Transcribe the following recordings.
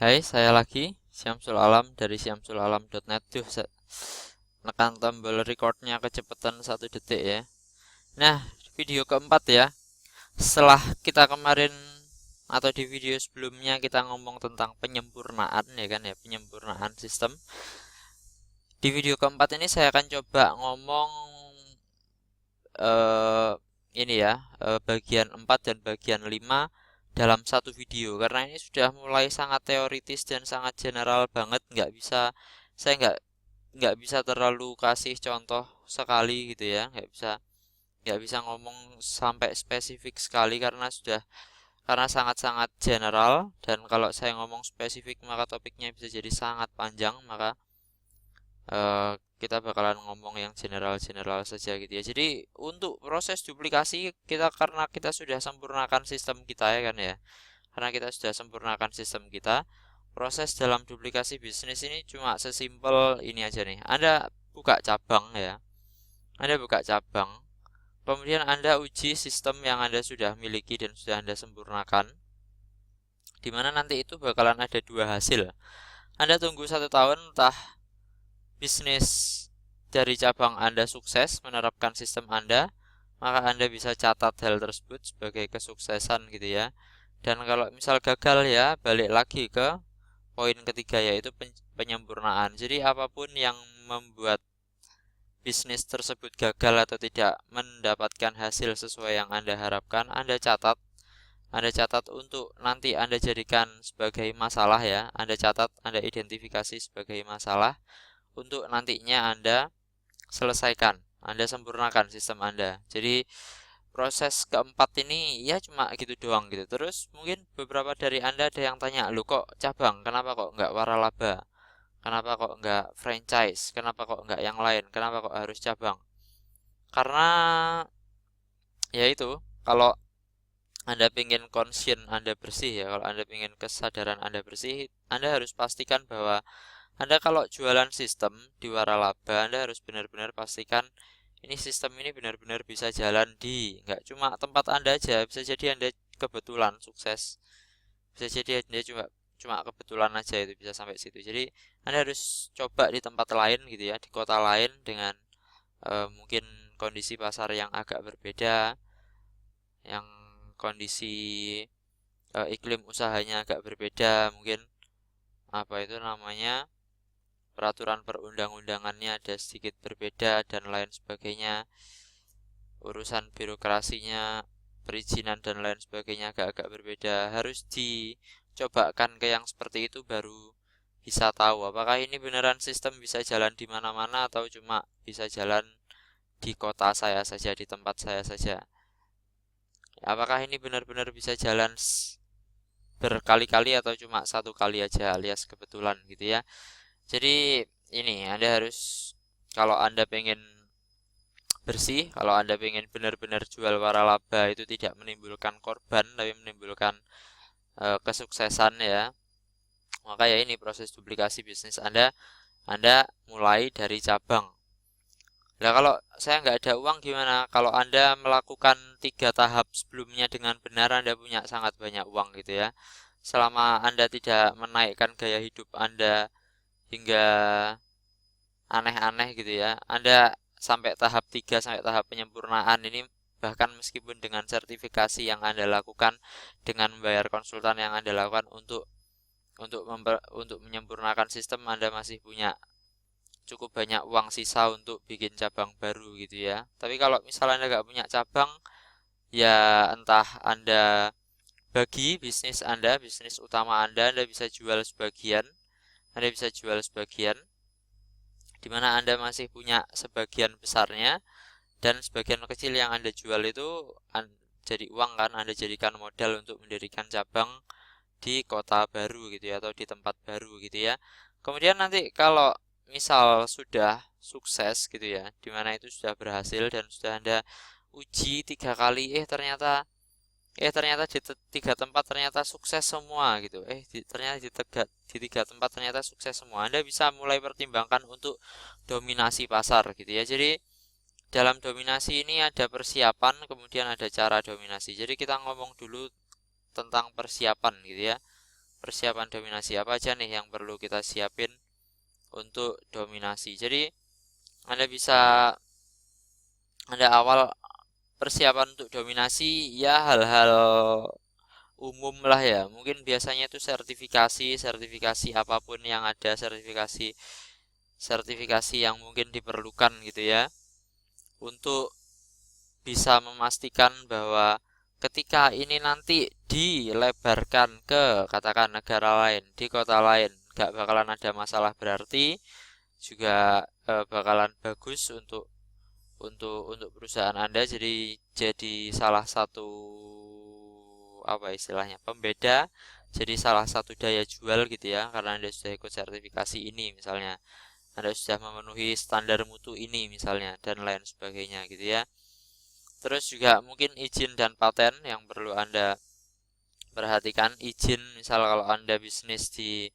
Hai, saya lagi Syamsul Alam dari syamsulalam.net. Duh, nekan tombol recordnya kecepatan 1 detik ya. Nah, video keempat ya. Setelah kita kemarin atau di video sebelumnya kita ngomong tentang penyempurnaan ya kan ya, penyempurnaan sistem. Di video keempat ini saya akan coba ngomong eh, ini ya, bagian 4 dan bagian 5 dalam satu video karena ini sudah mulai sangat teoritis dan sangat general banget, saya nggak bisa terlalu kasih contoh sekali gitu ya, nggak bisa ngomong sampai spesifik sekali karena sangat-sangat general, dan kalau saya ngomong spesifik maka topiknya bisa jadi sangat panjang, maka kita bakalan ngomong yang general-general saja gitu ya. Jadi untuk proses duplikasi karena kita sudah sempurnakan sistem kita ya kan ya. Karena kita sudah sempurnakan sistem kita, proses dalam duplikasi bisnis ini cuma sesimpel ini aja nih. Anda buka cabang ya. Anda buka cabang. Kemudian Anda uji sistem yang Anda sudah miliki dan sudah Anda sempurnakan. Dimana nanti itu bakalan ada dua hasil. Anda tunggu 1 tahun, entah bisnis dari cabang Anda sukses menerapkan sistem Anda, maka Anda bisa catat hal tersebut sebagai kesuksesan gitu ya. Dan kalau misal gagal ya, balik lagi ke poin ketiga, yaitu penyempurnaan. Jadi apapun yang membuat bisnis tersebut gagal atau tidak mendapatkan hasil sesuai yang Anda harapkan, Anda catat. Anda catat untuk nanti Anda jadikan sebagai masalah ya. Anda catat, Anda identifikasi sebagai masalah untuk nantinya Anda selesaikan, Anda sempurnakan sistem Anda. Jadi proses keempat ini ya cuma gitu doang gitu. Terus mungkin beberapa dari Anda ada yang tanya, lu kok cabang? Kenapa kok nggak waralaba? Kenapa kok nggak franchise? Kenapa kok nggak yang lain? Kenapa kok harus cabang? Karena ya itu, kalau Anda pengen conscience Anda bersih ya, kalau Anda pengen kesadaran Anda bersih, Anda harus pastikan bahwa Anda kalau jualan sistem di waralaba, Anda harus benar-benar pastikan ini sistem ini benar-benar bisa jalan di nggak cuma tempat Anda aja. Bisa jadi Anda kebetulan sukses, bisa jadi Anda cuma cuma kebetulan aja itu bisa sampai situ. Jadi Anda harus coba di tempat lain gitu ya, di kota lain dengan mungkin kondisi pasar yang agak berbeda, yang kondisi iklim usahanya agak berbeda, mungkin apa itu namanya, peraturan perundang-undangannya ada sedikit berbeda dan lain sebagainya, urusan birokrasinya, perizinan dan lain sebagainya agak-agak berbeda. Harus dicobakan ke yang seperti itu baru bisa tahu apakah ini beneran sistem bisa jalan di mana-mana atau cuma bisa jalan di kota saya saja, di tempat saya saja. Apakah ini benar-benar bisa jalan berkali-kali atau cuma 1 kali aja alias kebetulan gitu ya. Jadi ini Anda harus, kalau Anda pengen bersih, kalau Anda pengen benar-benar jual waralaba itu tidak menimbulkan korban tapi menimbulkan kesuksesan ya, maka ya ini proses duplikasi bisnis Anda mulai dari cabang. Nah, kalau saya nggak ada uang gimana? Kalau Anda melakukan 3 tahap sebelumnya dengan benar, Anda punya sangat banyak uang gitu ya. Selama Anda tidak menaikkan gaya hidup Anda hingga aneh-aneh gitu ya, Anda sampai tahap 3, sampai tahap penyempurnaan ini, bahkan meskipun dengan sertifikasi yang Anda lakukan, dengan membayar konsultan yang Anda lakukan untuk menyempurnakan sistem, Anda masih punya cukup banyak uang sisa untuk bikin cabang baru gitu ya. Tapi kalau misalnya Anda nggak punya cabang, ya entah Anda bagi bisnis Anda, bisnis utama Anda bisa jual sebagian, di mana Anda masih punya sebagian besarnya, dan sebagian kecil yang Anda jual itu jadi uang kan, Anda jadikan modal untuk mendirikan cabang di kota baru gitu ya, atau di tempat baru gitu ya. Kemudian nanti kalau misal sudah sukses gitu ya, dimana itu sudah berhasil dan sudah Anda uji 3 kali, ternyata di 3 tempat ternyata sukses semua gitu, ternyata di 3 tempat ternyata sukses semua, Anda bisa mulai pertimbangkan untuk dominasi pasar gitu ya. Jadi dalam dominasi ini ada persiapan, kemudian ada cara dominasi. Jadi kita ngomong dulu tentang persiapan gitu ya. persiapan dominasi apa aja nih yang perlu kita siapin untuk dominasi. Jadi Anda awal persiapan untuk dominasi ya hal-hal umum lah ya. Mungkin biasanya itu sertifikasi apapun yang ada, sertifikasi yang mungkin diperlukan gitu ya, untuk bisa memastikan bahwa ketika ini nanti dilebarkan ke katakan negara lain, di kota lain, gak bakalan ada masalah, berarti juga bakalan bagus untuk perusahaan Anda, jadi salah satu apa istilahnya, pembeda, jadi salah satu daya jual gitu ya, karena Anda sudah ikut sertifikasi ini misalnya, Anda sudah memenuhi standar mutu ini misalnya, dan lain sebagainya gitu ya. Terus juga mungkin izin dan paten yang perlu Anda perhatikan. Izin, misal kalau Anda bisnis di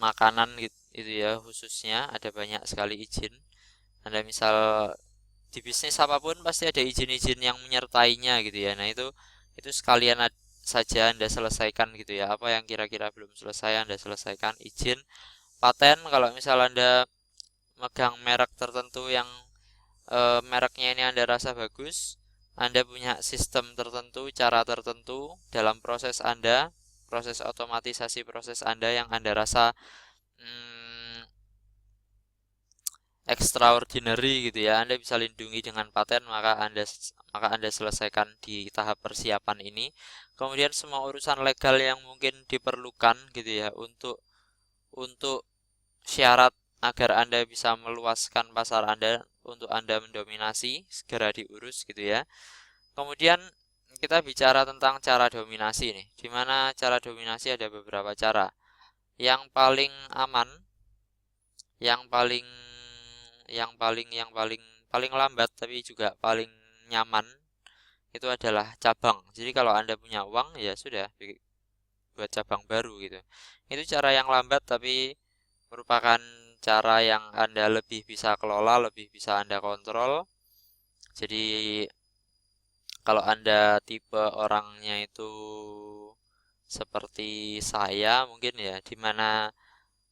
makanan gitu ya, khususnya ada banyak sekali izin. Anda misal di bisnis apapun pasti ada izin-izin yang menyertainya gitu ya. Nah, itu sekalian saja Anda selesaikan gitu ya. Apa yang kira-kira belum selesai Anda selesaikan. Izin, paten, kalau misal Anda megang merek tertentu yang mereknya ini Anda rasa bagus, Anda punya sistem tertentu, cara tertentu dalam proses Anda, proses otomatisasi proses Anda yang Anda rasa extraordinary gitu ya, Anda bisa lindungi dengan paten, maka Anda selesaikan di tahap persiapan ini. Kemudian semua urusan legal yang mungkin diperlukan gitu ya, untuk syarat agar Anda bisa meluaskan pasar Anda, untuk Anda mendominasi, segera diurus gitu ya. Kemudian kita bicara tentang cara dominasi nih. Dimana cara dominasi ada beberapa cara. Yang paling aman, yang paling paling lambat tapi juga paling nyaman itu adalah cabang. Jadi kalau Anda punya uang ya sudah, buat cabang baru gitu. Itu cara yang lambat tapi merupakan cara yang Anda lebih bisa kelola, lebih bisa Anda kontrol. Jadi kalau Anda tipe orangnya itu seperti saya mungkin ya, dimana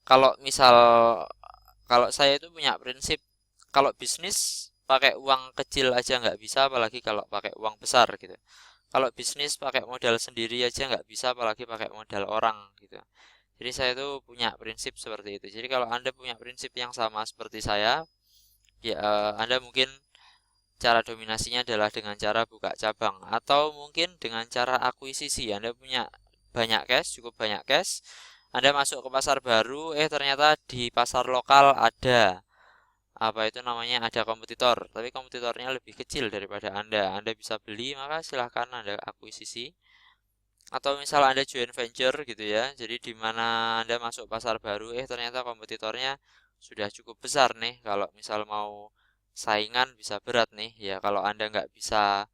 kalau misal kalau saya itu punya prinsip, kalau bisnis pakai uang kecil aja nggak bisa, apalagi kalau pakai uang besar gitu. Kalau bisnis pakai modal sendiri aja nggak bisa, apalagi pakai modal orang gitu. Jadi saya itu punya prinsip seperti itu. Jadi kalau Anda punya prinsip yang sama seperti saya, ya Anda mungkin cara dominasinya adalah dengan cara buka cabang, atau mungkin dengan cara akuisisi. Anda punya banyak cash, cukup banyak cash, Anda masuk ke pasar baru, ternyata di pasar lokal ada apa itu namanya, ada kompetitor, tapi kompetitornya lebih kecil daripada Anda bisa beli, maka silahkan Anda akuisisi. Atau misal Anda joint venture gitu ya, jadi di mana Anda masuk pasar baru, ternyata kompetitornya sudah cukup besar nih, kalau misal mau saingan bisa berat nih ya. Kalau Anda nggak bisa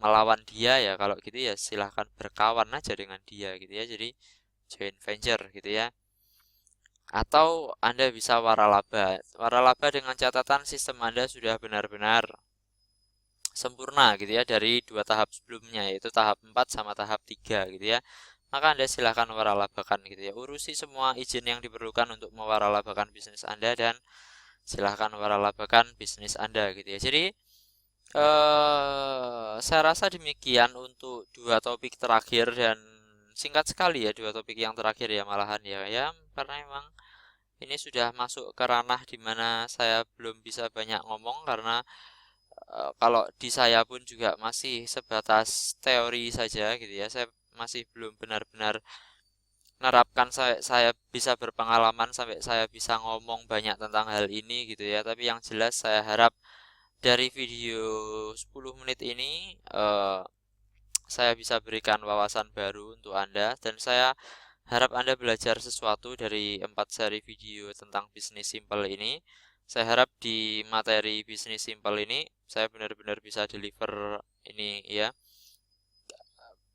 melawan dia ya, kalau gitu ya silahkan berkawan aja dengan dia gitu ya, jadi joint venture gitu ya. Atau Anda bisa waralaba dengan catatan sistem Anda sudah benar-benar sempurna gitu ya, dari 2 tahap sebelumnya, yaitu tahap 4 sama tahap 3 gitu ya. Maka Anda silahkan waralabakan gitu ya, urusi semua izin yang diperlukan untuk mewaralabakan bisnis Anda, dan silahkan waralabakan bisnis Anda gitu ya. Jadi saya rasa demikian untuk 2 topik terakhir, dan singkat sekali ya 2 topik yang terakhir ya, malahan ya, karena memang ini sudah masuk ke ranah dimana saya belum bisa banyak ngomong, karena kalau di saya pun juga masih sebatas teori saja gitu ya. Saya masih belum benar-benar menerapkan, saya bisa berpengalaman sampai saya bisa ngomong banyak tentang hal ini gitu ya. Tapi yang jelas saya harap dari video 10 menit ini saya bisa berikan wawasan baru untuk Anda, dan saya harap Anda belajar sesuatu dari 4 seri video tentang bisnis simple ini. Saya harap di materi bisnis simple ini saya benar-benar bisa deliver ini ya.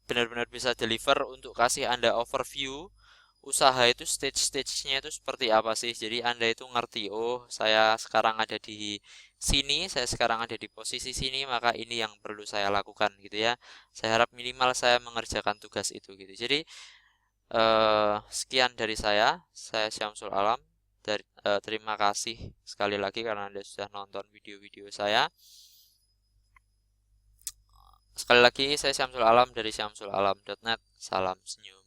Benar-benar bisa deliver untuk kasih Anda overview usaha itu, stage-stage-nya itu seperti apa sih. Jadi Anda itu ngerti, oh saya sekarang ada di sini, saya sekarang ada di posisi sini, maka ini yang perlu saya lakukan gitu ya. Saya harap minimal saya mengerjakan tugas itu gitu. Jadi Sekian dari saya Syamsul Alam. Terima kasih sekali lagi karena Anda sudah nonton video-video saya. Sekali lagi saya Syamsul Alam dari syamsulalam.net. Salam senyum.